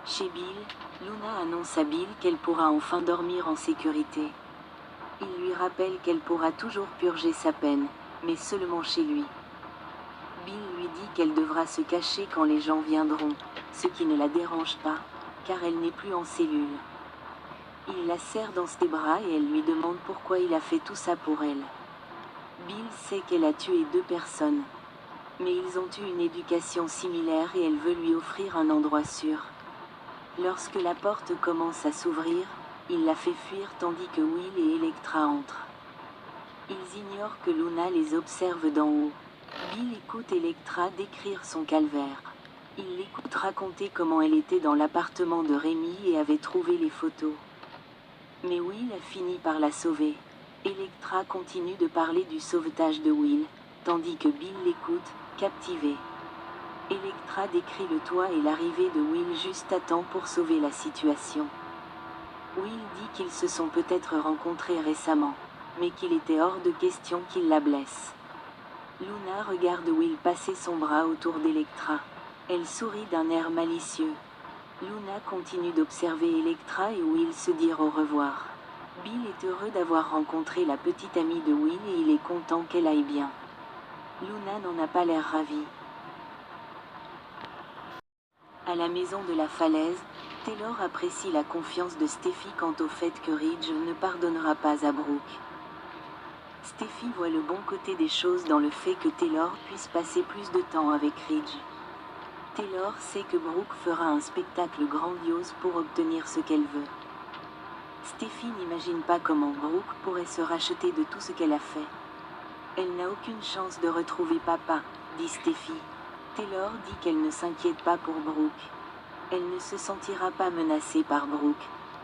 Chez Bill, Luna annonce à Bill qu'elle pourra enfin dormir en sécurité. Il lui rappelle qu'elle pourra toujours purger sa peine, mais seulement chez lui. Bill lui dit qu'elle devra se cacher quand les gens viendront, ce qui ne la dérange pas, car elle n'est plus en cellule. Il la serre dans ses bras et elle lui demande pourquoi il a fait tout ça pour elle. Bill sait qu'elle a tué 2 personnes. Mais ils ont eu une éducation similaire et elle veut lui offrir un endroit sûr. Lorsque la porte commence à s'ouvrir, il la fait fuir tandis que Will et Electra entrent. Ils ignorent que Luna les observe d'en haut. Bill écoute Electra décrire son calvaire. Il l'écoute raconter comment elle était dans l'appartement de Rémi et avait trouvé les photos. Mais Will a fini par la sauver. Electra continue de parler du sauvetage de Will, tandis que Bill l'écoute, captivé. Electra décrit le toit et l'arrivée de Will juste à temps pour sauver la situation. Will dit qu'ils se sont peut-être rencontrés récemment, mais qu'il était hors de question qu'il la blesse. Luna regarde Will passer son bras autour d'Electra. Elle sourit d'un air malicieux. Luna continue d'observer Electra et Will se dire au revoir. Bill est heureux d'avoir rencontré la petite amie de Will et il est content qu'elle aille bien. Luna n'en a pas l'air ravie. À la maison de la falaise, Taylor apprécie la confiance de Steffi quant au fait que Ridge ne pardonnera pas à Brooke. Steffi voit le bon côté des choses dans le fait que Taylor puisse passer plus de temps avec Ridge. Taylor sait que Brooke fera un spectacle grandiose pour obtenir ce qu'elle veut. Steffi n'imagine pas comment Brooke pourrait se racheter de tout ce qu'elle a fait. Elle n'a aucune chance de retrouver papa, dit Steffi. Taylor dit qu'elle ne s'inquiète pas pour Brooke. Elle ne se sentira pas menacée par Brooke,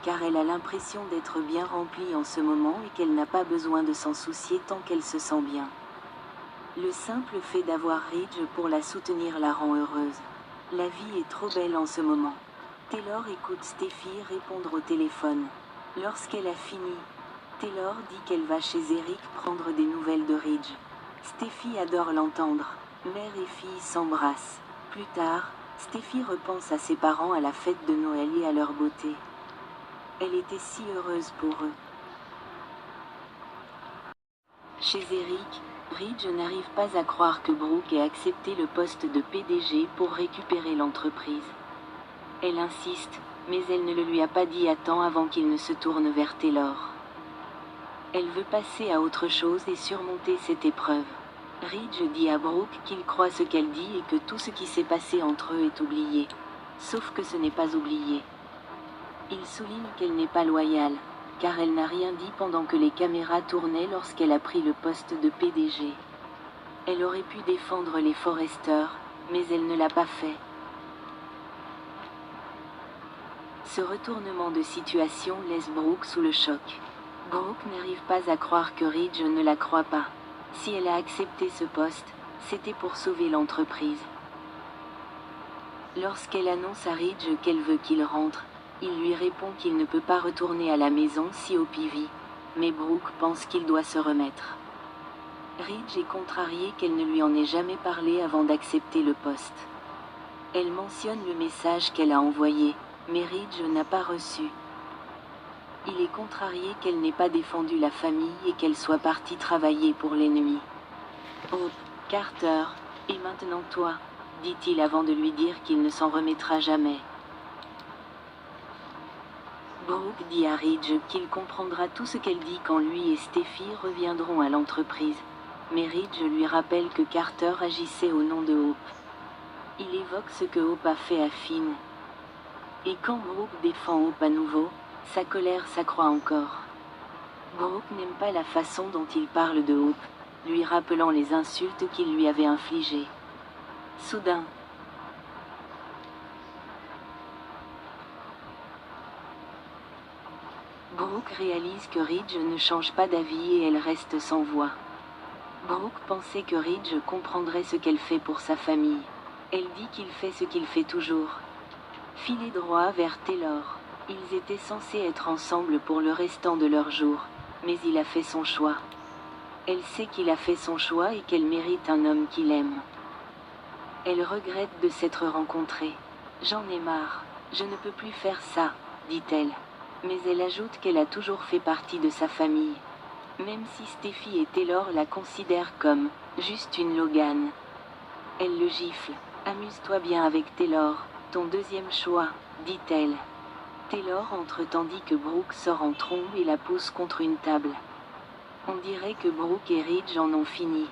car elle a l'impression d'être bien remplie en ce moment et qu'elle n'a pas besoin de s'en soucier tant qu'elle se sent bien. Le simple fait d'avoir Ridge pour la soutenir la rend heureuse. La vie est trop belle en ce moment. Taylor écoute Steffi répondre au téléphone. Lorsqu'elle a fini, Taylor dit qu'elle va chez Eric prendre des nouvelles de Ridge. Steffi adore l'entendre. Mère et fille s'embrassent. Plus tard, Steffi repense à ses parents à la fête de Noël et à leur beauté. Elle était si heureuse pour eux. Chez Eric, Ridge n'arrive pas à croire que Brooke ait accepté le poste de PDG pour récupérer l'entreprise. Elle insiste, mais elle ne le lui a pas dit à temps avant qu'il ne se tourne vers Taylor. Elle veut passer à autre chose et surmonter cette épreuve. Ridge dit à Brooke qu'il croit ce qu'elle dit et que tout ce qui s'est passé entre eux est oublié. Sauf que ce n'est pas oublié. Il souligne qu'elle n'est pas loyale, car elle n'a rien dit pendant que les caméras tournaient lorsqu'elle a pris le poste de PDG. Elle aurait pu défendre les Forrester, mais elle ne l'a pas fait. Ce retournement de situation laisse Brooke sous le choc. Brooke n'arrive pas à croire que Ridge ne la croit pas. Si elle a accepté ce poste, c'était pour sauver l'entreprise. Lorsqu'elle annonce à Ridge qu'elle veut qu'il rentre, il lui répond qu'il ne peut pas retourner à la maison si Hopi vit, mais Brooke pense qu'il doit se remettre. Ridge est contrariée qu'elle ne lui en ait jamais parlé avant d'accepter le poste. Elle mentionne le message qu'elle a envoyé, mais Ridge n'a pas reçu. Il est contrarié qu'elle n'ait pas défendu la famille et qu'elle soit partie travailler pour l'ennemi. « Oh, Carter, et maintenant toi », dit-il avant de lui dire qu'il ne s'en remettra jamais. Brooke dit à Ridge qu'il comprendra tout ce qu'elle dit quand lui et Steffi reviendront à l'entreprise. Mais Ridge lui rappelle que Carter agissait au nom de Hope. Il évoque ce que Hope a fait à Finn. Et quand Brooke défend Hope à nouveau, sa colère s'accroît encore. Brooke n'aime pas la façon dont il parle de Hope, lui rappelant les insultes qu'il lui avait infligées. Soudain, Brooke réalise que Ridge ne change pas d'avis et elle reste sans voix. Brooke pensait que Ridge comprendrait ce qu'elle fait pour sa famille. Elle dit qu'il fait ce qu'il fait toujours. Filer droit vers Taylor. Ils étaient censés être ensemble pour le restant de leurs jours, mais il a fait son choix. Elle sait qu'il a fait son choix et qu'elle mérite un homme qui l'aime. Elle regrette de s'être rencontrée. J'en ai marre. Je ne peux plus faire ça, dit-elle. Mais elle ajoute qu'elle a toujours fait partie de sa famille. Même si Steffi et Taylor la considèrent comme juste une Logan. Elle le gifle. Amuse-toi bien avec Taylor, ton deuxième choix, dit-elle. Taylor entre tandis que Brooke sort en trombe et la pousse contre une table. On dirait que Brooke et Ridge en ont fini,